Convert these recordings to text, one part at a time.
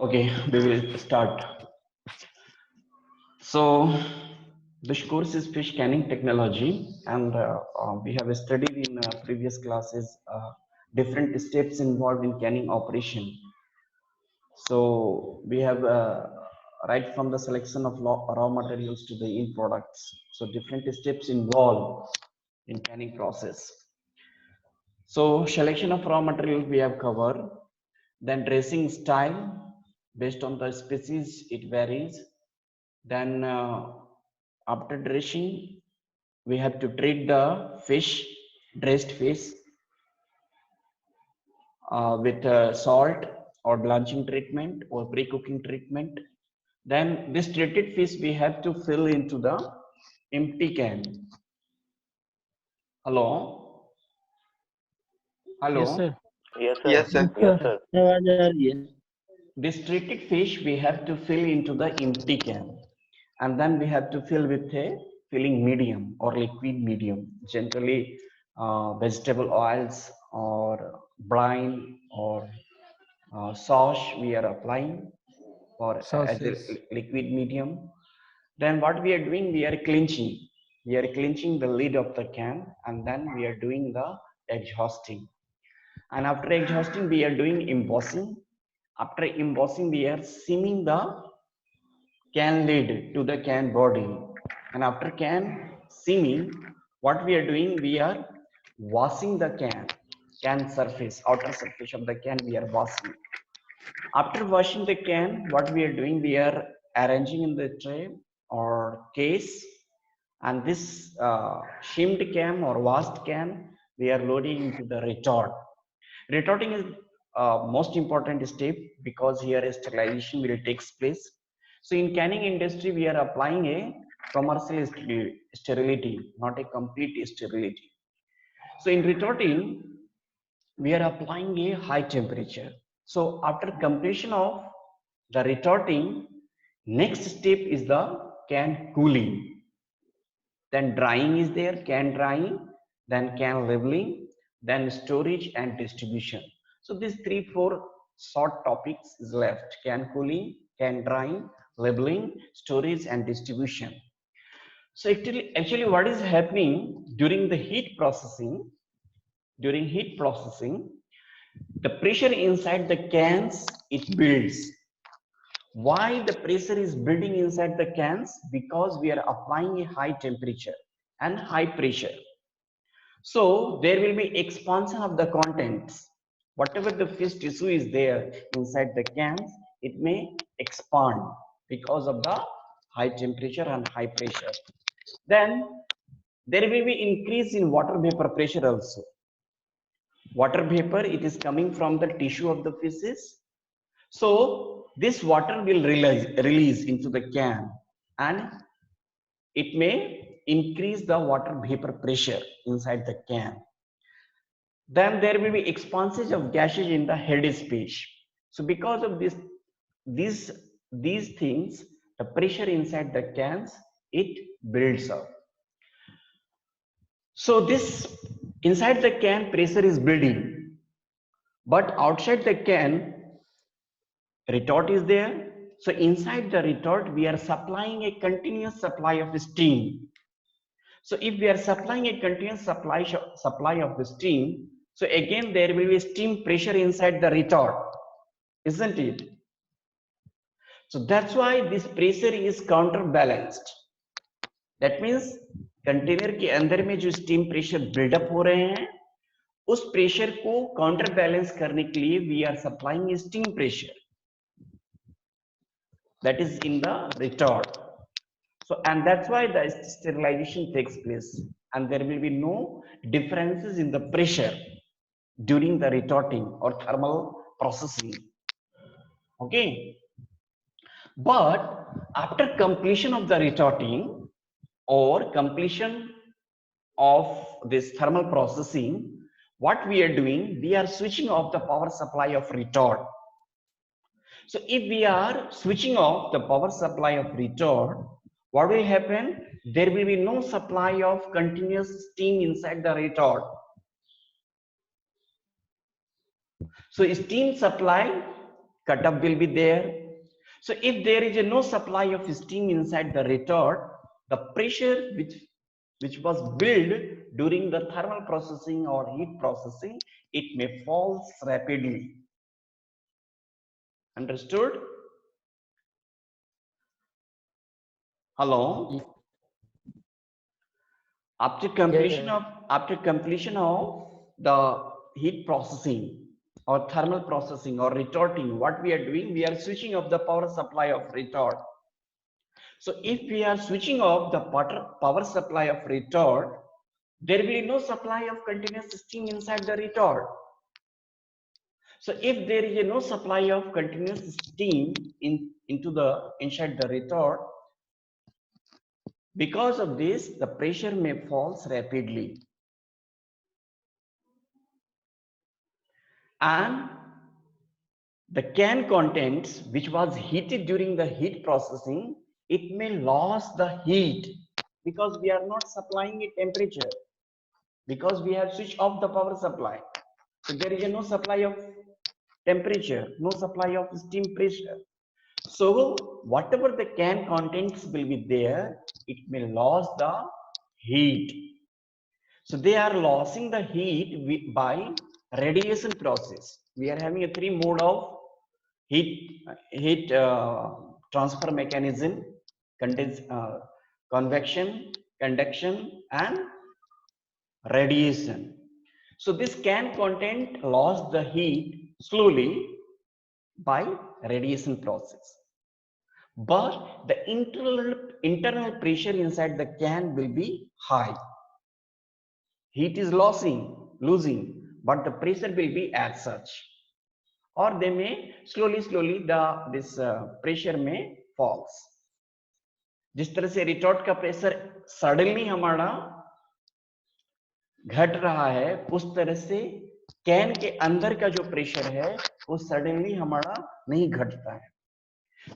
Okay, we will start. So, this course is fish canning technology, and we have studied in previous classes different steps involved in canning operation. So, we have right from the selection of raw materials to the end products. So, different steps involved in canning process. So, selection of raw material we have covered. Then dressing style based on the species it varies. Then after dressing, we have to treat the fish, dressed fish, with salt or blanching treatment or pre-cooking treatment. Then this treated fish we have to fill into the empty can. Hello, Yes, sir. hello. Yes, sir. Yes, sir. Yes, sir. आवाज आ रही है. This treated fish we have to fill into the empty can, and then we have to fill with a filling medium or liquid medium, generally vegetable oils or brine or sauce we are applying or as a Sauces. liquid medium. Then what we are doing, we are clinching, the lid of the can, and then we are doing the exhausting, and after exhausting we are doing embossing. After embossing we are seaming the can lid to the can body, and after can seaming, what we are doing, we are washing the can surface, outer surface of the can we are washing. After washing the can, what we are doing, we are arranging in the tray or case, and this shimmed can or washed can we are loading into the retort. Retorting is most important step because here sterilization will takes place. So in canning industry, we are applying a commercial sterility, not a complete sterility. So in retorting, we are applying a high temperature. So after completion of the retorting, next step is the can cooling. Then drying is there, can drying, then can labeling, then storage and distribution. So these 3-4 short topics is left: can cooling, can drying, labeling, storage and distribution. So actually what is happening during the heat processing, the pressure inside the cans, it builds. Why the pressure is building inside the cans? Because we are applying a high temperature and high pressure. So there will be expansion of the contents. Whatever the fish tissue is there inside the cans, it may expand because of the high temperature and high pressure. Then there will be increase in water vapor pressure also. Water vapor, it is coming from the tissue of the fishes. So this water will release into the can, and it may increase the water vapor pressure inside the can. Then there will be expansion of gases in the head space. So because of these things, the pressure inside the cans, it builds up. So this inside the can pressure is building, but outside the can retort is there. So inside the retort we are supplying a continuous supply of steam. So if we are supplying a continuous supply of the steam, so again there will be steam pressure inside the retort, isn't it? So that's why this pressure is counterbalanced. That means container के अंदर में जो steam pressure buildup हो रहे हैं, उस pressure को counter balance करने के लिए we are supplying steam pressure that is in the retort. So and that's why the sterilization takes place, and there will be no differences in the pressure during the retorting or thermal processing. Okay, but after completion of the retorting or completion of this thermal processing, what we are doing, we are switching off the power supply of retort. So if we are switching off the power supply of retort, what will happen? There will be no supply of continuous steam inside the retort. So steam supply cutoff will be there. So if there is no supply of steam inside the retort, the pressure which was built during the thermal processing or heat processing, it may fall rapidly. Understood? Hello? After completion of the heat processing or thermal processing or retorting, what we are doing, we are switching off the power supply of retort. So if we are switching off the power supply of retort, there will be no supply of continuous steam inside the retort. So if there is no supply of continuous steam inside the retort, because of this, the pressure may fall rapidly. And the can contents which was heated during the heat processing, it may lose the heat because we are not supplying a temperature, because we have switched off the power supply. So there is no supply of temperature, no supply of steam pressure. So whatever the can contents will be there, it may lose the heat. So they are losing the heat by radiation process. We are having a 3 mode of heat transfer mechanism: convection, conduction, and radiation. So this can content lost the heat slowly by radiation process, but the internal pressure inside the can will be high. Heat is losing, but the pressure will be as such, or they may slowly this pressure may falls. जिस तरह से retort का pressure suddenly हमारा घट रहा है, उस तरह से कैन के अंदर का जो प्रेशर है वो सडनली हमारा नहीं घटता है।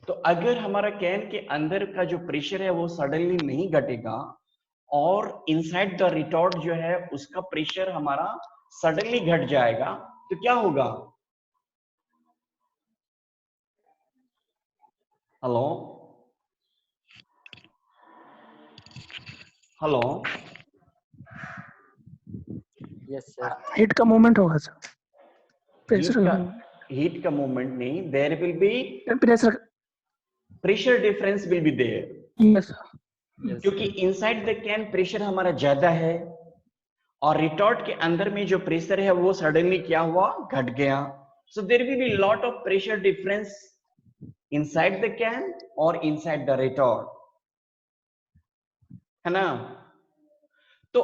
तो अगर हमारा कैन के अंदर का जो प्रेशर है वो सडनली नहीं घटेगा और इनसाइड द रिटॉर्ट जो है उसका प्रेशर हमारा सडनली घट जाएगा, तो क्या होगा? Hello hello, yes sir, heat का मूवमेंट होगा सर, प्रेशर हीट का मूवमेंट नहीं, there will be pressure difference will be there. Yes क्योंकि इनसाइड द कैन प्रेशर हमारा ज्यादा है और रिटॉर्ट के अंदर में जो प्रेशर है वो सडनली क्या हुआ, घट गया। So there will be lot of pressure difference inside the can और इनसाइड द रिटॉर्ट, है ना? तो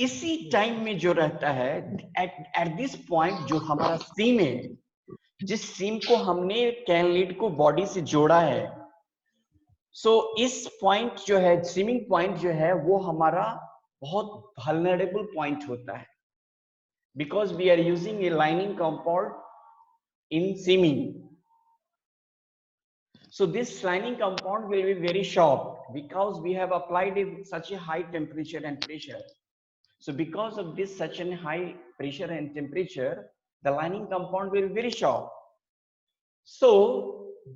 इसी टाइम में जो रहता है एट दिस पॉइंट, जो हमारा सीम है, जिस सीम को हमने कैन लीड को बॉडी से जोड़ा है, सो इस पॉइंट जो है, सीमिंग पॉइंट जो है, वो हमारा बहुत वल्नरेबल पॉइंट होता है, because we are using a lining compound in seaming. So this lining compound will be very short because we have applied such a high temperature and pressure. So because of this such a high pressure and temperature, the lining compound will be very short. So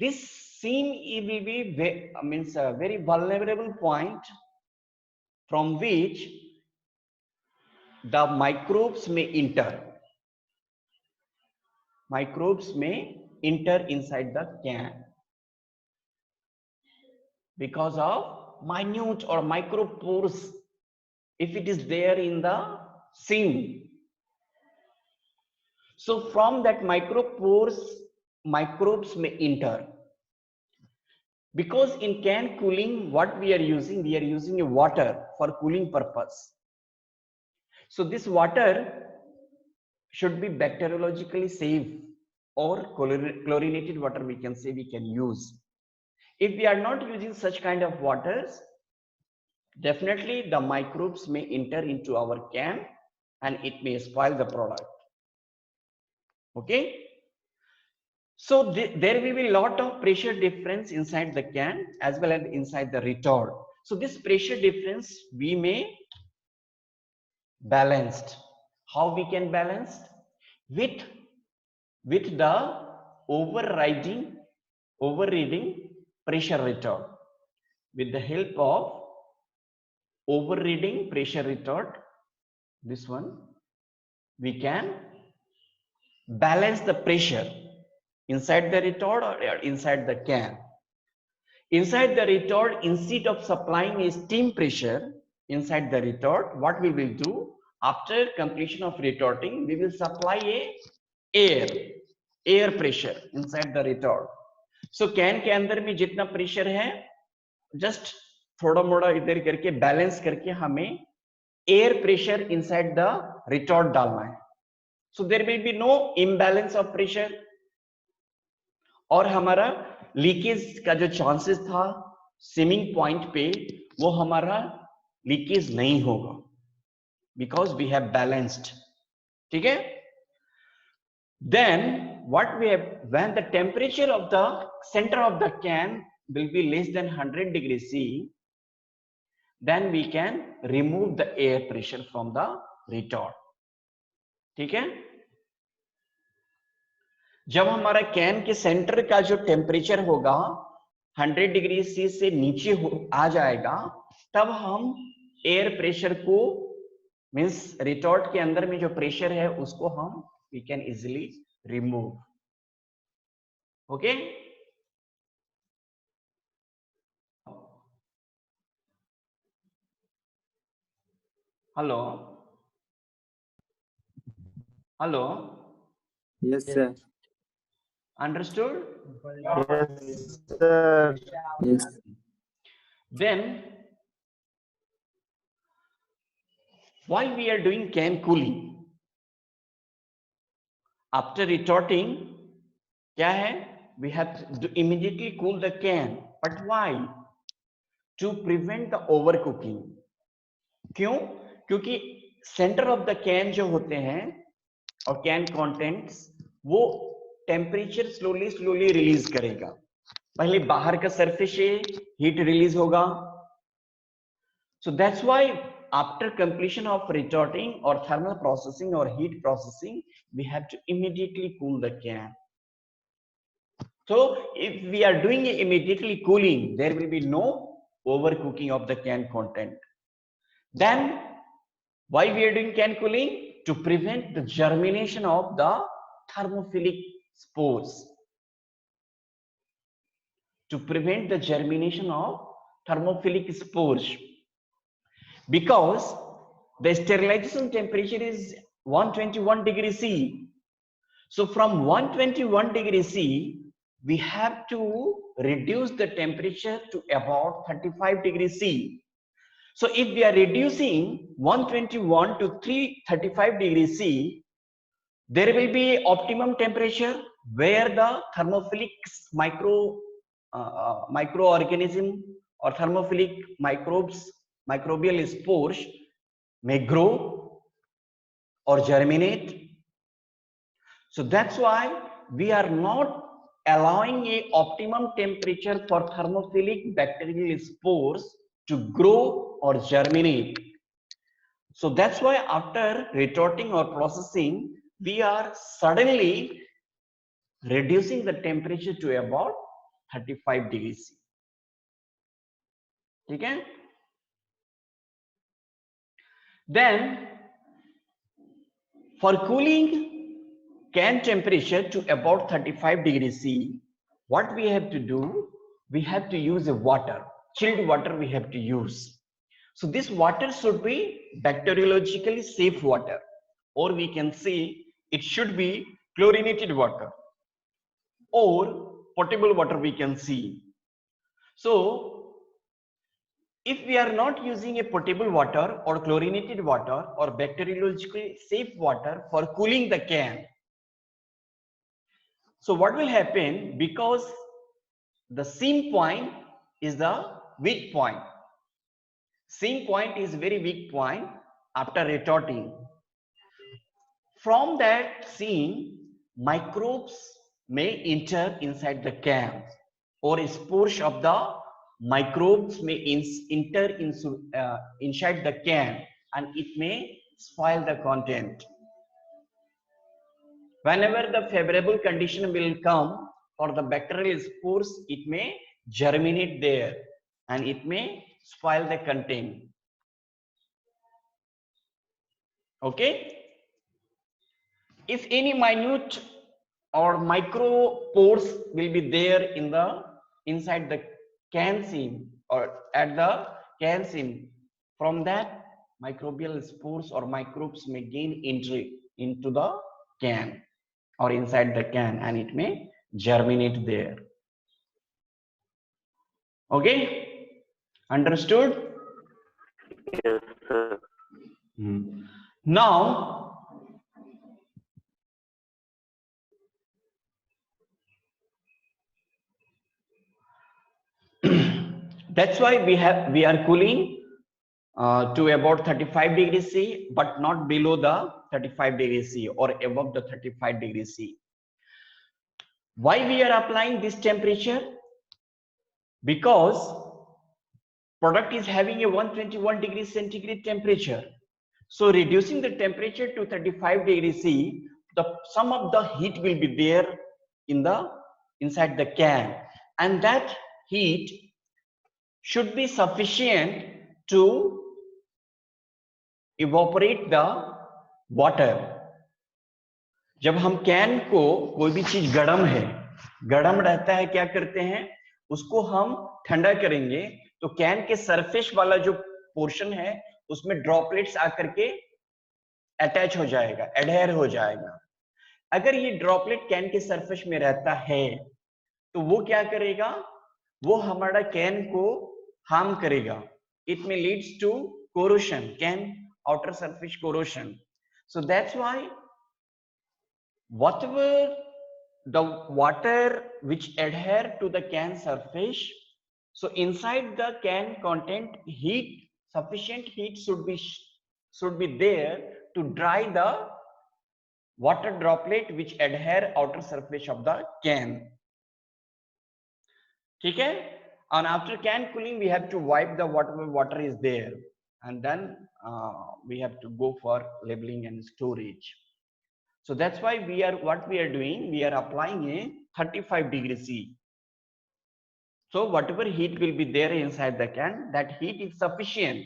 this seam will be a very vulnerable point from which the microbes may enter. Microbes may enter inside the can because of minute or micropores if it is there in the seam. So from that micropores, microbes may enter. Because in can cooling, what we are using a water for cooling purpose. So this water should be bacteriologically safe, or chlorinated water we can say we can use. If we are not using such kind of waters, definitely the microbes may enter into our can and it may spoil the product. Okay, so there will be a lot of pressure difference inside the can as well as inside the retort. So this pressure difference we may balanced. How we can balance? With the overreading pressure retort. With the help of overreading pressure retort, this one, we can balance the pressure inside the retort or inside the can. Inside the retort, instead of supplying a steam pressure inside the retort, what we will do after completion of retorting, we will supply a air pressure inside the retort. So can के अंदर में जितना pressure है, just थोड़ा मोड़ा इधर करके balance करके हमें air pressure inside the retort डालना है. So there will be no imbalance of pressure. और हमारा लीकेज का जो चांसेस था स्विमिंग पॉइंट पे वो हमारा लीकेज नहीं होगा बिकॉज वी हैव बैलेंस्ड. ठीक है. Then what we have when the temperature of the centre of the can will be less than 100 degree C, then we can remove the air pressure from the retort. ठीक है. जब हमारा can के centre का जो temperature होगा 100 degree सी से नीचे आ जाएगा, तब हम एयर प्रेशर को मींस रिटॉर्ट के अंदर में जो प्रेशर है उसको हम we can easily remove. Okay. Hello hello. Yes, sir. Understood? Yes, sir. Yes. Then why we are doing can cooling? After retorting, क्या है? We have to immediately cool the can. But why? To prevent the overcooking. क्यों? क्योंकि center of the can जो होते हैं और can contents वो temperature slowly release करेगा. पहले बाहर का सरफेस से हीट रिलीज होगा. So that's why after completion of retorting और थर्मल प्रोसेसिंग और heat processing we have to immediately cool the can. So if we are doing immediately cooling, there will be no overcooking of the can content. Then why we are doing can cooling? To prevent the germination of the thermophilic spores. To prevent the germination of thermophilic spores, because the sterilization temperature is 121 degrees C. So from 121 degrees C, we have to reduce the temperature to about 35 degrees C. So if we are reducing 121 to 335 degrees C, there will be optimum temperature where the thermophilic microorganism or thermophilic microbial spores may grow or germinate. So that's why we are not allowing a optimum temperature for thermophilic bacterial spores to grow or germinate. So that's why after retorting or processing, we are suddenly reducing the temperature to about 35 degrees C. ठीक है? Then for cooling can temperature to about 35 degrees C, what we have to do, we have to use a water, chilled water we have to use. So this water should be bacteriologically safe water, or we can say it should be chlorinated water or potable water we can see. So if we are not using a potable water or chlorinated water or bacteriologically safe water for cooling the can, so what will happen, because the seam point is the weak point. Seam point is very weak point after retorting. From that seam, microbes may enter inside the can, or spores of the microbes may enter inside the can, and it may spoil the content. Whenever the favorable condition will come for the bacterial spores, it may germinate there and it may spoil the content. Okay, if any minute or micro pores will be there in the inside the can seam or at the can seam, from that microbial spores or microbes may gain entry into the can or inside the can and it may germinate there. Okay, understood? Yes, sir. Now that's why we are cooling to about 35 degrees C, but not below the 35 degrees C or above the 35 degrees C. Why we are applying this temperature? Because product is having a 121 degrees centigrade temperature. So reducing the temperature to 35 degrees C, some of the heat will be there inside the can, and that heat should be sufficient to evaporate the water. जब हम can को कोई भी चीज गर्म है, गर्म रहता है, क्या करते हैं उसको हम ठंडा करेंगे तो कैन के सरफेस वाला जो पोर्शन है उसमें ड्रॉपलेट्स आकर के अटैच हो जाएगा, एडहेयर हो जाएगा। अगर ये ड्रॉपलेट कैन के सरफेस में रहता है तो वो क्या करेगा, वो हमारा कैन को हार्म करेगा। इट में leads to corrosion, can outer surface corrosion. So that's why whatever the water which adhere to the can surface, so inside the can content heat, sufficient heat should be there to dry the water droplet which adhere outer surface of the can. ठीक है? And after can cooling we have to wipe the whatever water is there, and then we have to go for labeling and storage. So that's why what we are doing, we are applying a 35 degrees C. So whatever heat will be there inside the can, that heat is sufficient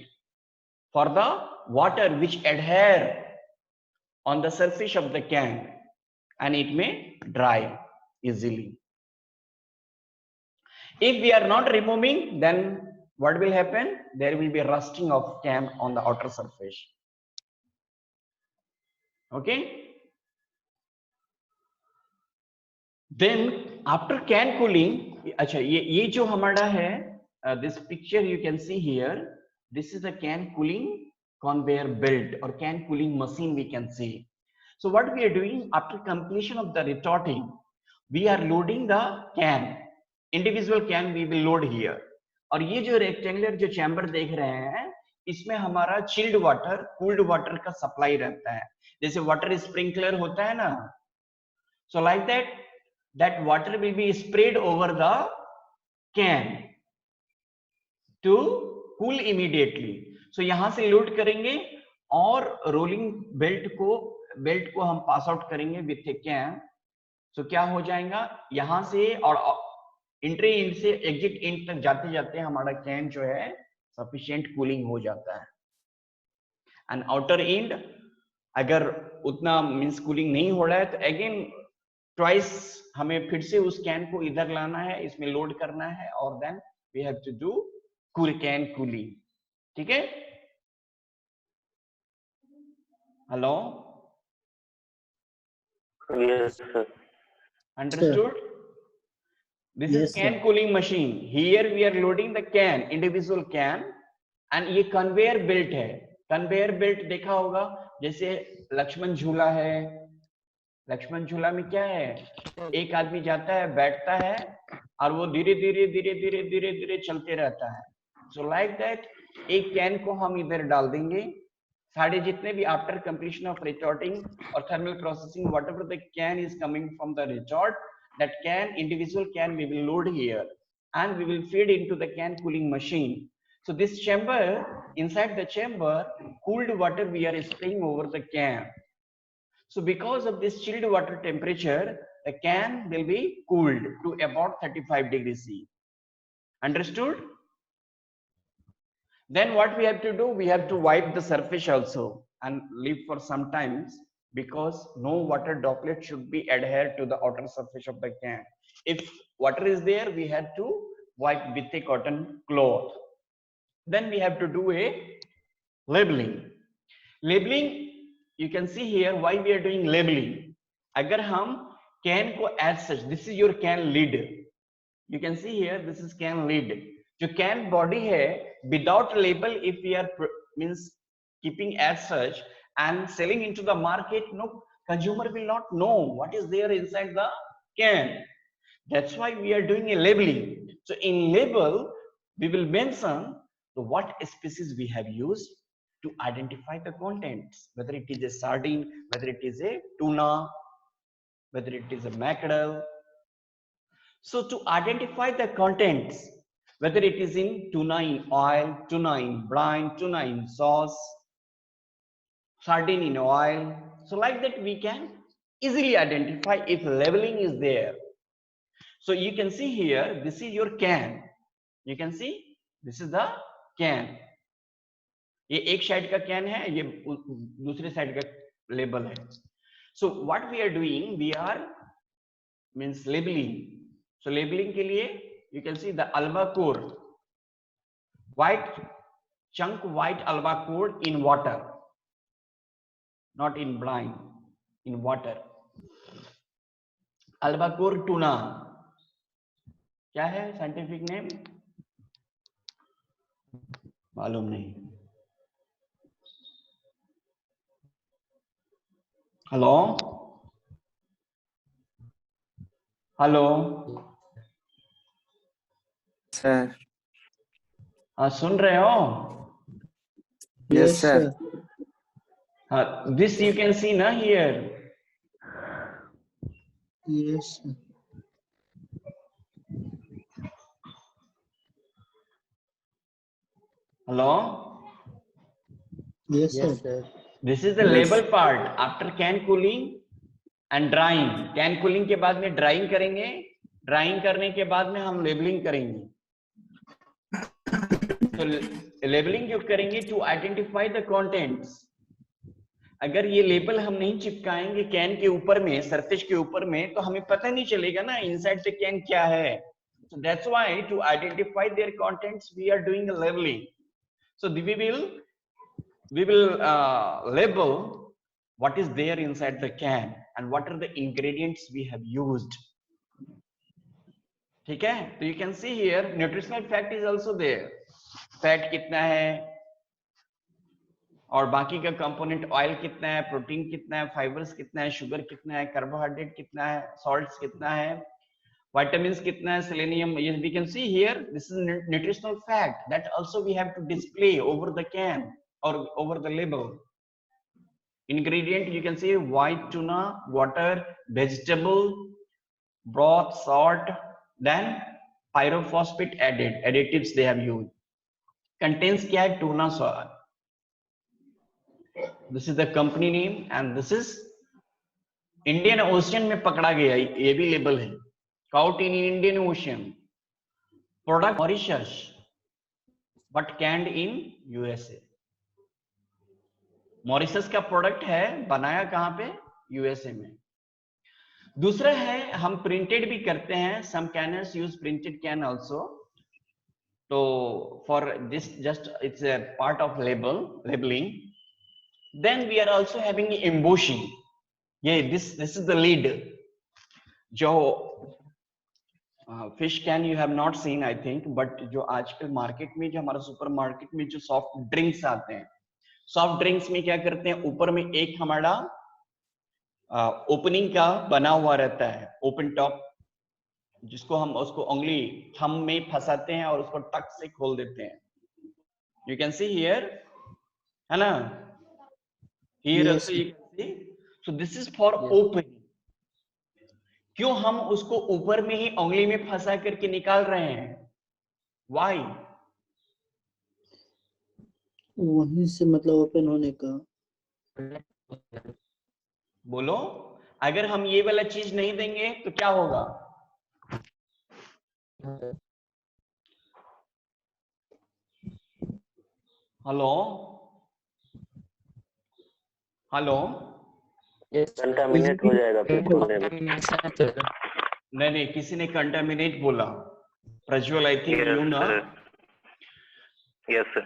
for the water which adhere on the surface of the can, and it may dry easily. If we are not removing, then what will happen? There will be rusting of can on the outer surface. Okay. Then after can cooling, अच्छा ये जो हमारा है, this picture you can see here. This is a can cooling conveyor belt or can cooling machine we can see. So what we are doing after completion of the retorting, we are loading the can. Individual can we will load here. और ये जो rectangular जो chamber देख रहे हैं इसमें हमारा chilled water, cooled water का सप्लाई रहता है, जैसे वाटर स्प्रिंकलर होता है ना. So like that water will be sprayed over the can to cool immediately. So यहाँ से लोड करेंगे और रोलिंग बेल्ट को हम पास आउट करेंगे विथ ए कैन. सो क्या हो जाएगा, यहाँ से और एंट्री इंड से एग्जिट इंड तक जाते जाते हमारा कैन जो है सफिशिएंट कूलिंग हो जाता है. एंड आउटर इंड अगर उतना मींस कूलिंग नहीं हो रहा है तो अगेन ट्वाइस हमें फिर से उस कैन को इधर लाना है, इसमें लोड करना है और then we have to do cool can cooling. ठीक है? Hello, Yes, sir. understood? This is can cooling machine. Here we are loading the can, individual can, and ये कन्वेयर बेल्ट है. कन्वेयर बेल्ट देखा होगा, जैसे लक्ष्मण झूला है. लक्ष्मण झूला में क्या है, एक आदमी जाता है, बैठता है और वो धीरे धीरे चलते रहता है. सो लाइक दैट एक कैन को हम इधर डाल देंगे, सारे जितने भी आफ्टर कंप्लीशन ऑफ रिटॉर्टिंग और thermal processing whatever the can is coming from the retort, that can, individual can we will load here and we will feed into the can cooling machine. So this chamber, inside the chamber, cooled water we are spraying over the can. So because of this chilled water temperature, the can will be cooled to about 35 degrees C. Understood? Then what we have to do, we have to wipe the surface also and leave for some times, because no water droplet should be adhered to the outer surface of the can. If water is there, we have to wipe with a cotton cloth. Then we have to do a labeling. Labeling, you can see here why we are doing labeling. अगर हम can को as such, this is your can lid. You can see here, this is can lid. जो can body है, without label, if we are means keeping as such and selling into the market, no consumer will not know what is there inside the can. That's why we are doing a labeling. So in label, we will mention what species we have used to identify the contents, whether it is a sardine, whether it is a tuna, whether it is a mackerel. So to identify the contents, whether it is in tuna in oil, tuna in brine, tuna in sauce, sardine in oil. So like that we can easily identify if labeling is there. So you can see here, this is your can. You can see, this is the can. ये एक side का can है, ये दूसरे side का label है. So what we are doing, we are means labeling. So labeling के लिए you can see the albacore, white chunk white albacore in water, not in brine, in water. Albacore tuna, क्या है scientific name? मालूम नहीं. Hello hello sir. हाँ, सुन रहे हो? Yes sir. हाँ, this you can see ना here. Yes. Hello? Yes, Yes, sir. This is the Yes. label part after can cooling and drying. Can cooling के बाद में drying करेंगे, drying करने के बाद में हम labeling करेंगे. तो labeling जो करेंगे to identify the contents. अगर ये लेबल हम नहीं चिपकाएंगे कैन के ऊपर में, सरफेस के ऊपर में, तो हमें पता नहीं चलेगा ना इनसाइड द कैन क्या है. So that's why to identify their contents we are doing a labeling. So we will label what is there inside the can and what are the ingredients we have used. ठीक है? तो you can see here nutritional fact is also there. Fat कितना है और बाकी का component oil कितना है, प्रोटीन कितना है, फाइबर्स कितना है, शुगर कितना है, कार्बोहाइड्रेट कितना है, सॉल्ट्स कितना है, vitamins कितना है, selenium. We can see here this is nutritional fact that also we have to display over the can or over the label. Ingredient you can see white tuna, water, vegetable, broth, salt, then pyrophosphate additives they have used. Contains क्या है? Tuna sauce. This is the company name and this is Indian Ocean में पकड़ा गया, ये भी label है. Caught in Indian Ocean. Product Mauritius, but canned in USA. Mauritius का product है, बनाया कहाँ पे? यूएसए में. दूसरा है हम प्रिंटेड भी करते हैं. Some canners use printed can also. So for this just it's a part of labeling. Then we are also having embossing. Yeah, this is the lid. जो fish can you have not seen I think, but जो आजकल market में, जो हमारा super market में जो soft drinks आते हैं, सॉफ्ट ड्रिंक्स में क्या करते हैं, ऊपर में एक हमारा ओपनिंग का बना हुआ रहता है, ओपन टॉप, जिसको हम उसको उंगली थंब में फंसाते हैं और उसको टक से खोल देते हैं. यू कैन सी हियर, है ना? Here also you can see. So this is for opening. क्यों हम उसको ऊपर में ही उंगली में फंसा करके निकाल रहे हैं? Why? वहीं से मतलब ओपन होने का. बोलो, अगर हम ये वाला चीज नहीं देंगे तो क्या होगा? हेलो हेलो, कंटामिनेट हो जाएगा फिर खोलने में। नहीं नहीं, किसी ने कंटामिनेट बोला। प्रज्वल, आई थिंक यू ना। Yes sir.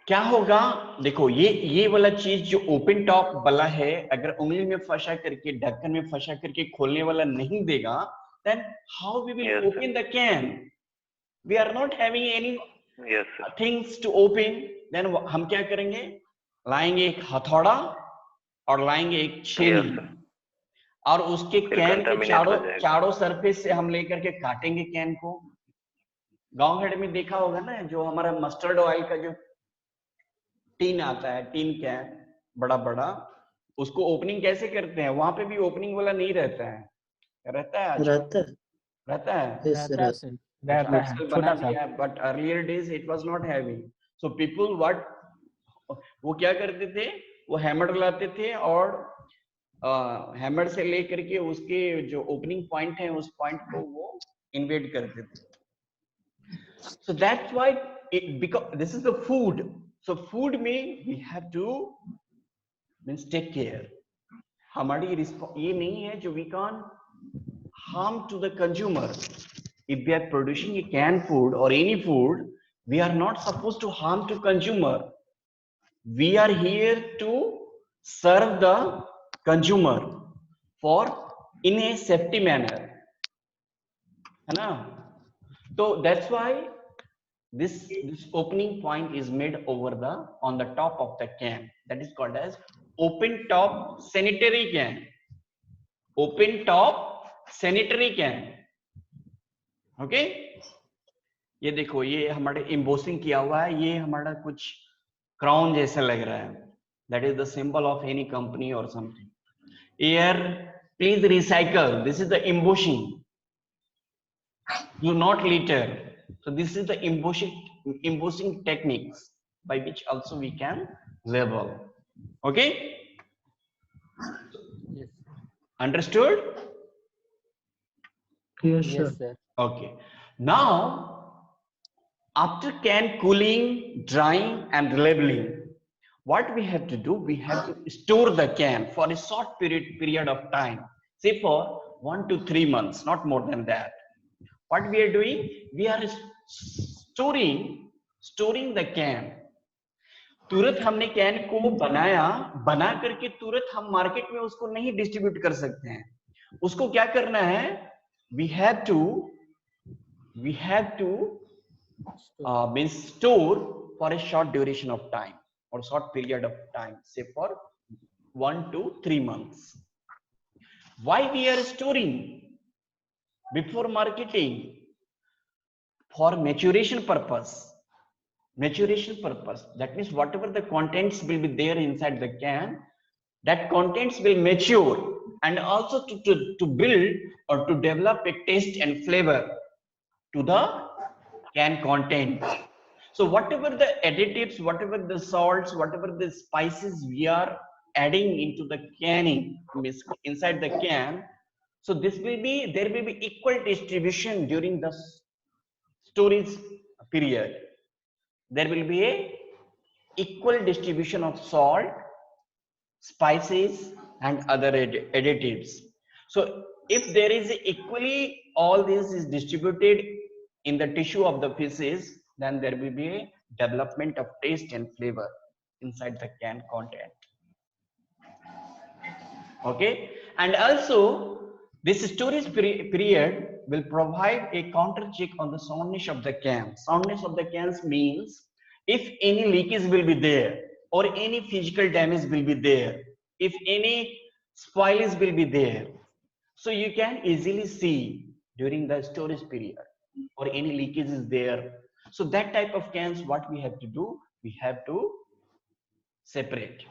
क्या होगा? देखो, ये वाला चीज जो ओपन टॉप वाला है, अगर उंगली में फंसा करके, ढक्कन में फंसा करके खोलने वाला नहीं देगा, then how we will Yes, open the can? We are not having any yes sir. things to open. Then हम क्या करेंगे? लाएंगे एक हथौड़ा और लाएंगे एक छेनी, Yes, sir. और उसके फिर कैन के contaminate चारों हो जाएगा। चारों सरफेस से हम लेकर के काटेंगे कैन को। गांव घर में देखा होगा ना, जो हमारा मस्टर्ड ऑयल का जो टीन आता है, टीन कैन बड़ा बड़ा, उसको ओपनिंग कैसे करते हैं? वहां पे भी ओपनिंग वाला नहीं रहता है, रहता है? अच्छा, रहता है। रहता है। Yes, sir, रहता है। रहता है, आजकल बना छोटा सा। दिया, but earlier days it was not having. So people what, वो क्या करते थे? वो हैमर लाते थे और हैमर से लेकर के उसके जो ओपनिंग पॉइंट है, उस पॉइंट को वो इन्वेड करते थे। So that's why because this is the food. So food में we have to means take care. हमारी ये नहीं है जो we can't harm to the consumer. If we are producing a canned food or any food, we are not supposed to harm to consumer. We are here to serve the consumer for in a safety manner, है ना? So that's why this opening point is made over the on the top of the can. That is called as open top sanitary can. Open top sanitary can. Okay? ये देखो, ये हमारे embossing किया हुआ है, ये हमारा कुछ क्राउन जैसा लग रहा है। That is the symbol of any company or something. Here, please recycle. This is the embossing. Do not litter. So this is the embossing techniques by which also we can label. Okay? Yes. Understood? Yes, sir. Yes, sir. Okay. Now, after can cooling, drying and labeling, what we have to do? We have to store the can for a short period of time, say for 1 to 3 months, not more than that. What we are doing? We are storing the can. तुरंत हमने can को बना करके तुरंत हम market में उसको नहीं डिस्ट्रीब्यूट कर सकते हैं। उसको क्या करना है? We have to means store for a short duration of time or short period of time, say for 1 to 3 months. Why we are storing before marketing? For maturation purpose. That means whatever the contents will be there inside the can, that contents will mature, and also to build or to develop a taste and flavor to the can content. So whatever the additives, whatever the salts, whatever the spices we are adding into the canning, means inside the can, so there will be equal distribution during the storage period. There will be a equal distribution of salt, spices and other additives. So if there is equally all this is distributed in the tissue of the pieces, then there will be a development of taste and flavor inside the can content. Okay? And also this storage period will provide a counter check on the soundness of the can. Soundness of the cans means if any leakage will be there or any physical damage will be there, if any spoilage will be there, so you can easily see during the storage period or any leakage is there. So that type of cans, what we have to do? We have to separate.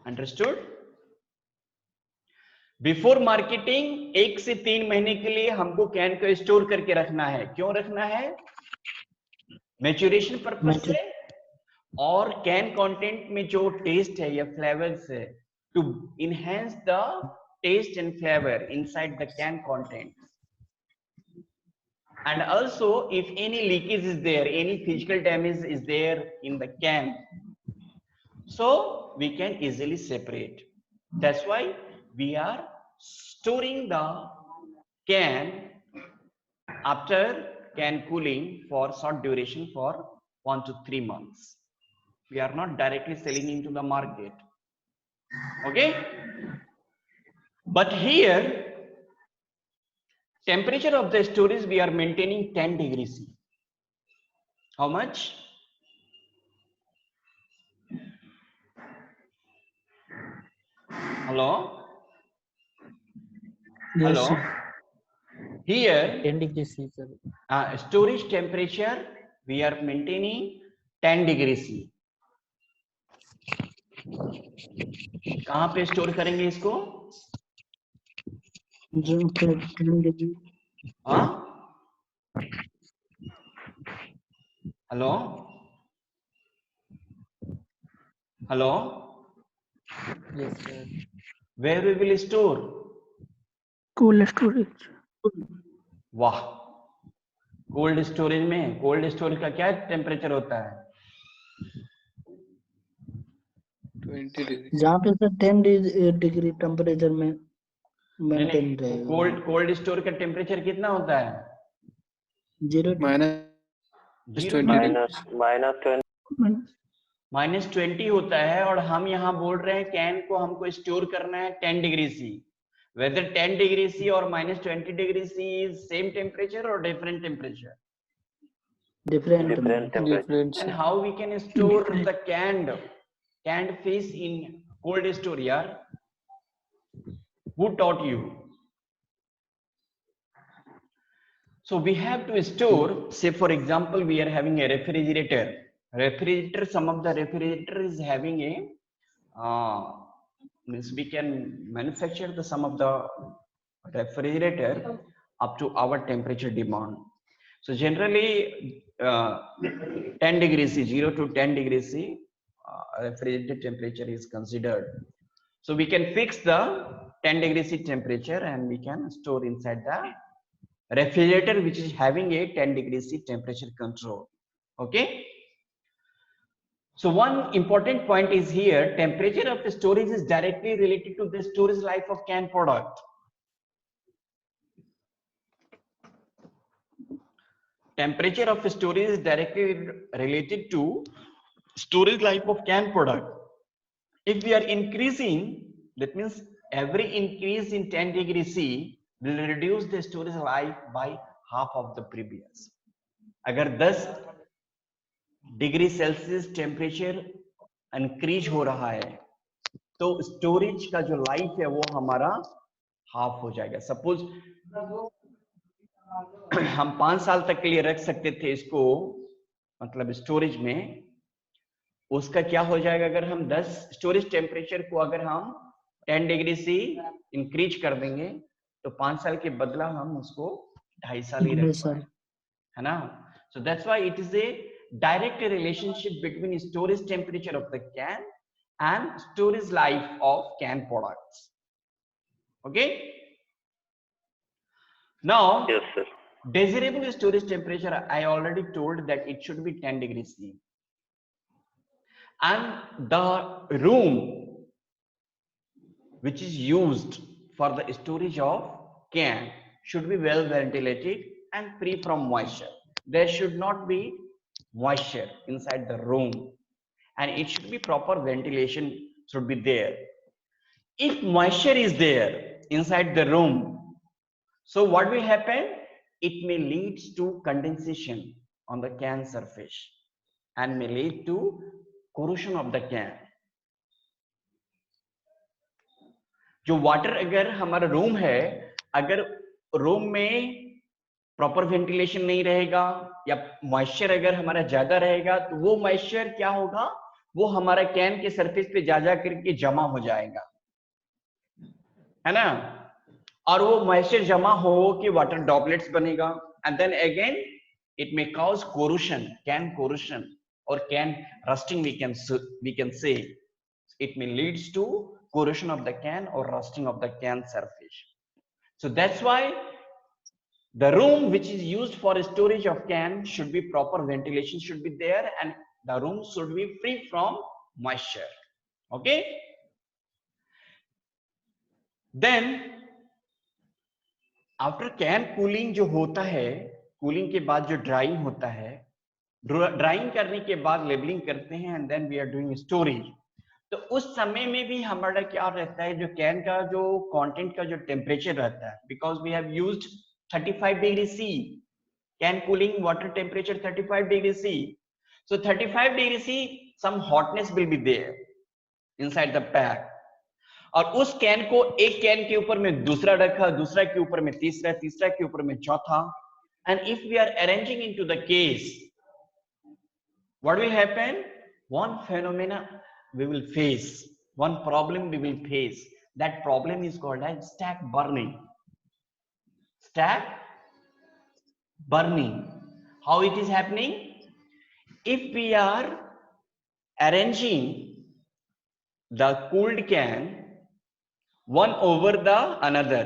Understood? Before marketing 1 से 3 महीने के लिए हमको can को store करके रखना है। क्यों रखना है? मैच्योरेशन पर्पस से, और कैन कंटेंट में जो टेस्ट है या फ्लेवर्स है to enhance the taste and flavor inside the can content. And also, if any leakage is there, any physical damage is there in the can, so we can easily separate. That's why we are storing the can after can cooling for short duration for 1 to 3 months. We are not directly selling into the market. Okay? But here, temperature of the storage we are maintaining 10 degrees C. How much? Hello? Yes, Hello? sir. Here, 10 degrees C, sir. storage temperature we are maintaining 10 degrees C. कहाँ पे store करेंगे इसको? जहाँ पे 10 degree हाँ? Hello? Hello? Yes, sir. Where we will store? cold storage. वाह, cold storage में, cold storage का क्या टेम्परेचर होता है? 20 डिग्री जहाँ पे सर 10 डिग्री टेम्परेचर में मेंटेन नहीं, रहेगा। कोल्ड स्टोर का टेम्परेचर कितना होता है? 0 माइनस 20 माइनस 20 होता है, और हम यहाँ बोल रहे हैं कैन को हमको स्टोर करना है 10 degree C. Whether 10 degree C और minus 20 degree C is same temperature और different temperature? Different different And how we can store the canned fish in cold store, yaar? Who taught you? So we have to store, say for example, we are having a refrigerator. Some of the refrigerator is having a, means we can manufacture some of the refrigerator up to our temperature demand. So generally 10 degrees C, 0 to 10 degrees C, refrigerator temperature is considered. So we can fix the 10 degrees C temperature and we can store inside the refrigerator which is having a 10 degrees C temperature control. Okay. So one important point is here, temperature of the storage is directly related to the storage life of canned product. Temperature of storage is directly related to storage life of canned product. If we are increasing, that means every increase in 10 degrees C will reduce the storage life by half of the previous. अगर 10 degree Celsius temperature increase हो रहा है तो storage का जो life है वो हमारा हाफ हो जाएगा. सपोज हम 5 साल तक के लिए रख सकते थे इसको, मतलब स्टोरेज में, उसका क्या हो जाएगा अगर हम 10 स्टोरेज टेम्परेचर को अगर हम 10 डिग्री से इंक्रीज कर देंगे तो 5 साल के बदला हम उसको 2.5 साल ही रख पाए, है ना. सो that's why it is a direct relationship between storage temperature of the can and storage life of canned products. Okay. Now, Yes, sir. desirable storage temperature, I already told that it should be 10 degrees C. And the room which is used for the storage of can should be well ventilated and free from moisture. There should not be moisture inside the room, and it should be proper ventilation should be there. If moisture is there inside the room, so what will happen? It may lead to condensation on the can surface and may lead to corrosion of the can. जो water अगर हमारा room है, अगर room में proper ventilation नहीं रहेगा या moisture अगर हमारा ज्यादा रहेगा तो वो मॉइस्चर क्या होगा, वो हमारा कैन के सरफेस पे जा करके जमा हो जाएगा, है ना. और वो मॉइस्चर जमा हो के वाटर ड्रॉपलेट्स बनेगा and then again it may cause corrosion, can corrosion और can rusting we can say. It may leads to corrosion of the can or rusting of the can surface. So that's why the room which is used for storage of can should be proper ventilation should be there, and the room should be free from moisture. Okay. Then after can cooling जो होता है, cooling के बाद जो drawing होता है, drawing करने के बाद लेबलिंग करते हैं and then we are doing storage. तो उस समय में भी हमारा क्या रहता है, जो कैन का जो कंटेंट का जो टेम्परेचर रहता है, because we have used 35 degree C, can cooling water temperature 35 degree C, so 35 degree C some hotness will be there inside the pack, और उस कैन को एक कैन के ऊपर में दूसरा रखा, दूसरा के ऊपर में तीसरा, तीसरा के ऊपर में चौथा, and if we are arranging into the case, what will happen, one phenomena we will face, one problem we will face, that problem is called as stack burning. Stack burning, how it is happening? If we are arranging the cooled can one over the another,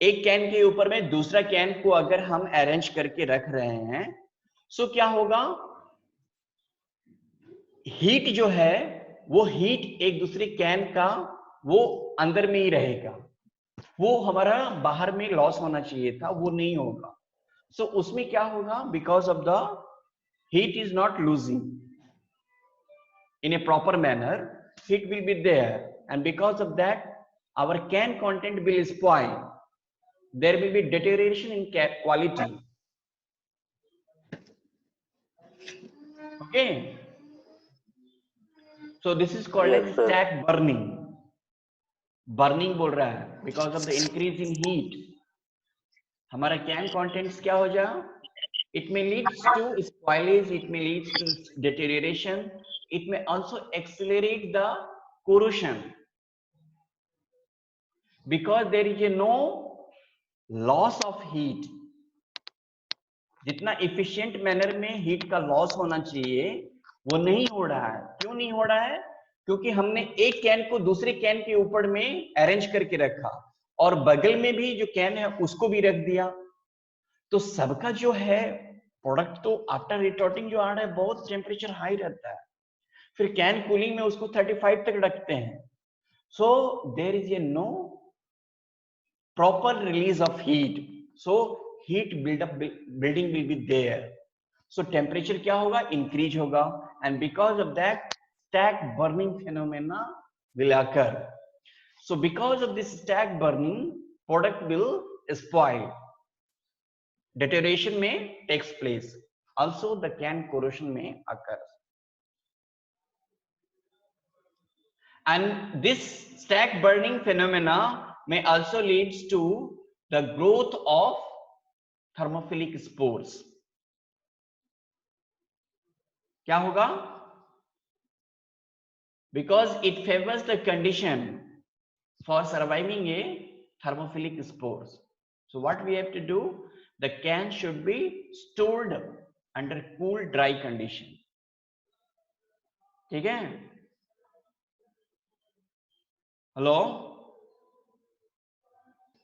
एक can के ऊपर में दूसरा can को अगर हम arrange करके रख रहे हैं, सो क्या होगा, हीट जो है वो हीट एक दूसरे कैन का वो अंदर में ही रहेगा, वो हमारा बाहर में लॉस होना चाहिए था, वो नहीं होगा। सो उसमें क्या होगा, because of the heat is not losing in a proper manner, heat will be there, and because of that our can content will spoil, there will be deterioration in quality. Okay, so this is called as stack burning. Burning बोल रहा है because of the increase in heat, हमारा can contents क्या हो जाए, it may leads to spoilage, it may leads to deterioration, it may also accelerate the corrosion because there is a no loss of heat. जितना efficient manner में heat का loss होना चाहिए वो नहीं हो रहा है। क्यों नहीं हो रहा है, क्योंकि हमने एक कैन को दूसरे कैन के ऊपर में अरेंज करके रखा और बगल में भी जो कैन है उसको भी रख दिया, तो सबका जो है प्रोडक्ट तो आफ्टर रिटॉर्टिंग जो आ रहा है बहुत टेम्परेचर हाई रहता है, फिर कैन कूलिंग में उसको 35 तक रखते हैं, so there is a no proper release of heat, so heat building will be there, so temperature क्या होगा, इंक्रीज होगा, and because of that stack burning phenomena will occur. So because of this stack burning, product will spoil, deterioration may takes place, also the can corrosion may occur, and this stack burning phenomena may also leads to the growth of thermophilic spores. क्या होगा, because it favors the condition for surviving a thermophilic spores. So what we have to do, the can should be stored under cool dry condition. ठीक है, hello,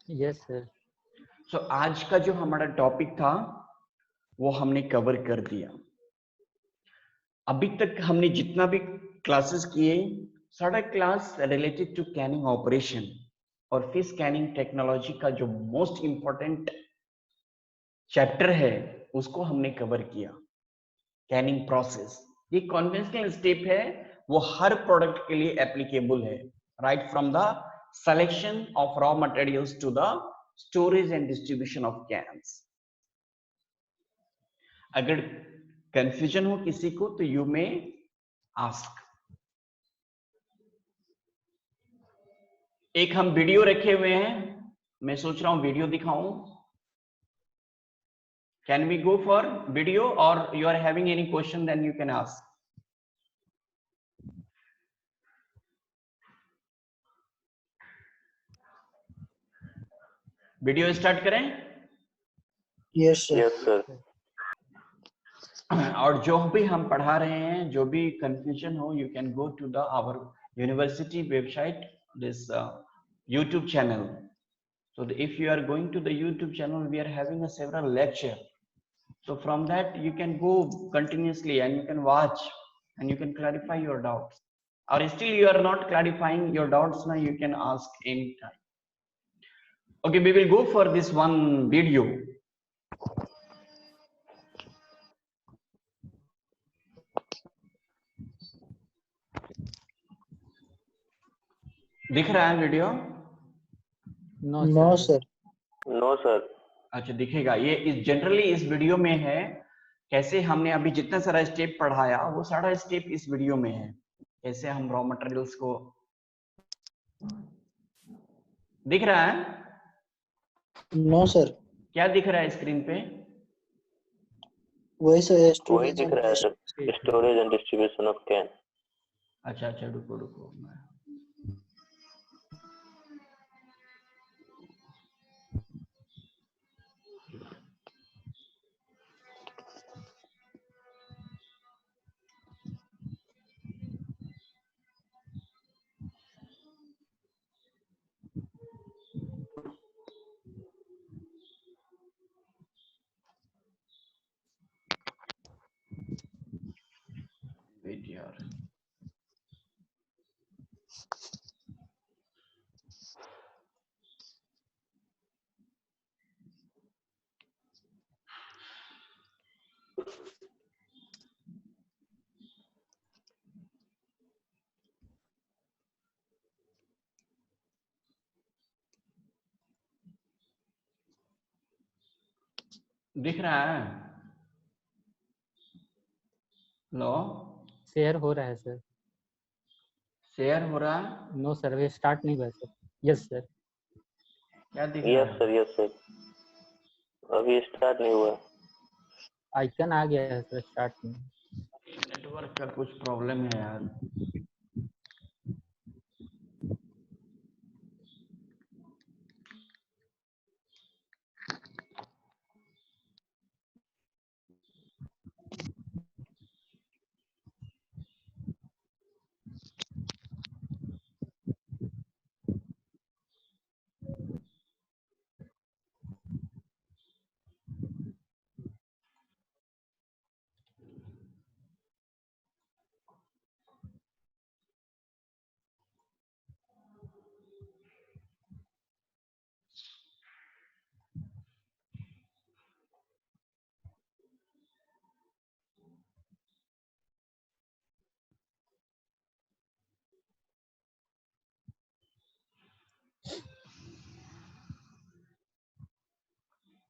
Yes, sir. सो आज का जो हमारा topic था वो हमने कवर कर दिया। अभी तक हमने जितना भी क्लासेस किए, सारा class related to canning operation और फिश कैनिंग टेक्नोलॉजी का जो मोस्ट इंपॉर्टेंट चैप्टर है उसको हमने कवर किया। कैनिंग प्रोसेस ये कन्वेंशनल स्टेप है, वो हर प्रोडक्ट के लिए एप्लीकेबल है, right from the selection of raw materials to the storage and distribution of cans. अगर कंफ्यूजन हो किसी को तो यू मे आस्क। एक हम वीडियो रखे हुए हैं, मैं सोच रहा हूं वीडियो दिखाऊं। Can we go for video और you are having any question then you can ask. Video start करें? Yes sir. Yes, sir. और जो भी हम पढ़ा रहे हैं, जो भी कंफ्यूजन हो, you can go to the our university website, this YouTube channel. So if you are going to the YouTube channel, we are having a several lecture. So from that you can go continuously and you can watch and you can clarify your doubts. Or still you are not clarifying your doubts, now you can ask anytime. Okay, we will go for this one video. दिख रहा है video? No no sir sir. No sir. अच्छा दिखेगा, ये इस generally इस video में है। कैसे हमने अभी जितना सारा स्टेप पढ़ाया वो सारा स्टेप इस वीडियो में है। कैसे हम रॉ मटेरियल्स को, दिख रहा है? No sir. क्या दिख रहा है स्क्रीन पे? वही सर, वही स्टोरेज दिख रहा है sir, storage and distribution of can. अच्छा अच्छा, रुको रुको, वेट यार। दिख रहा है? हेलो, शेयर हो रहा है सर। शेयर हो रहा है? नो सर, अभी स्टार्ट नहीं हुआ सर। Yes sir. क्या दिख रहा यस है? सर, यस सर, अभी स्टार्ट नहीं हुआ। आइकन आ गया है सर स्टार्ट में। नेटवर्क का कुछ प्रॉब्लम है यार।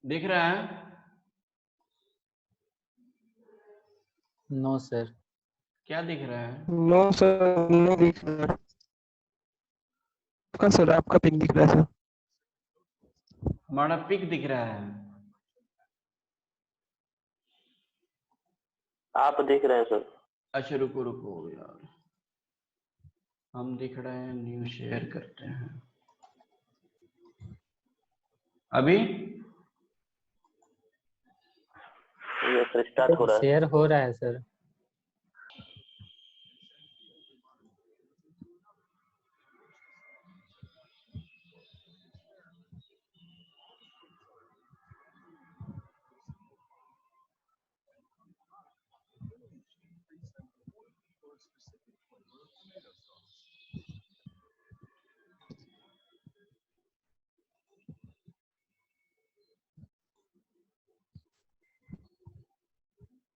दिख रहा है? No sir. क्या दिख रहा है? नो सर, नहीं दिख रहा। आपका सर, आपका पिक दिख रहा है सर। हमारा पिक दिख रहा है। आप दिख रहे हैं सर। अच्छा रुको रुको यार, हम दिख रहे हैं, न्यू शेयर करते हैं अभी। यस सर, स्टार्ट हो रहा है। शेयर हो रहा है सर।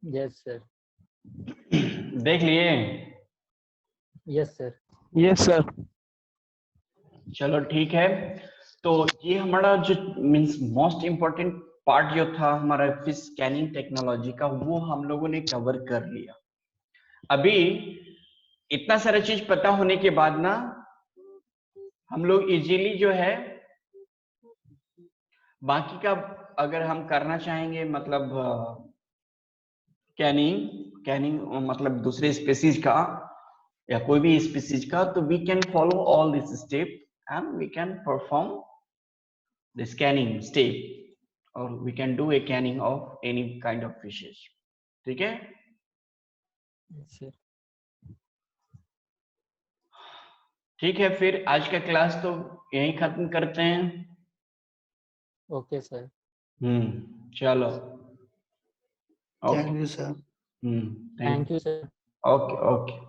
Yes sir. देख लिए? Yes sir. Yes sir. चलो ठीक है। तो ये हमारा जो मीन्स मोस्ट इम्पोर्टेंट पार्ट जो था हमारा फिश स्कैनिंग टेक्नोलॉजी का, वो हम लोगों ने कवर कर लिया। अभी इतना सारा चीज पता होने के बाद ना हम लोग इजीली जो है बाकी का अगर हम करना चाहेंगे, मतलब कैनिंग मतलब दूसरे स्पीसीज का या कोई भी स्पीसीज का, तो we can follow all this step and we can perform the scanning step और we can do a canning of any kind of fishes. ठीक है? सर ठीक है, फिर आज का क्लास तो यहीं खत्म करते हैं। Okay sir. चलो। Okay. Thank you sir. Thank you sir. Okay okay.